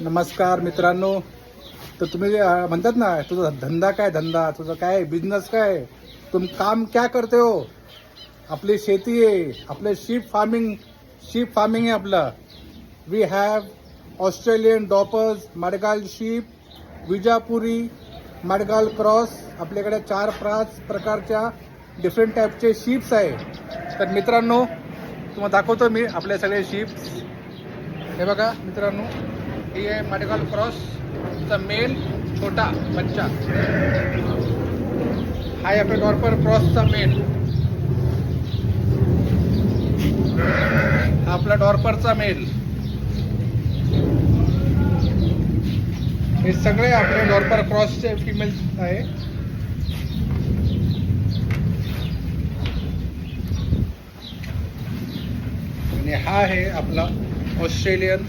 नमस्कार मित्रांनो. तर तुम्ही म्हणतात ना, तुझा धंदा काय, धंदा तुझा काय, बिझनेस काय, तुम काम क्या करते हो. आपली शेती आहे, आपले शीप फार्मिंग आहे आपलं. We have Australian dorpers, Madgyal sheep, Bijapuri, Madgyal cross. आपल्याकडे 4-5 प्रकारच्या डिफरंट टाईपचे शीप्स आहे. तर मित्रांनो, तुम्हाला दाखवतो मी आपले सगळे शीप्स. हे बघा मित्रांनो, ही आहे मडगाल क्रॉसचा मेल छोटा बच्चा. हा आहे आपल्या डॉर्पर क्रॉसचा मेल. हा आपला डॉर्परचा मेल. हे सगळे आपले डॉर्पर क्रॉसचे फिमेल्स आहे. आणि हा आहे आपला ऑस्ट्रेलियन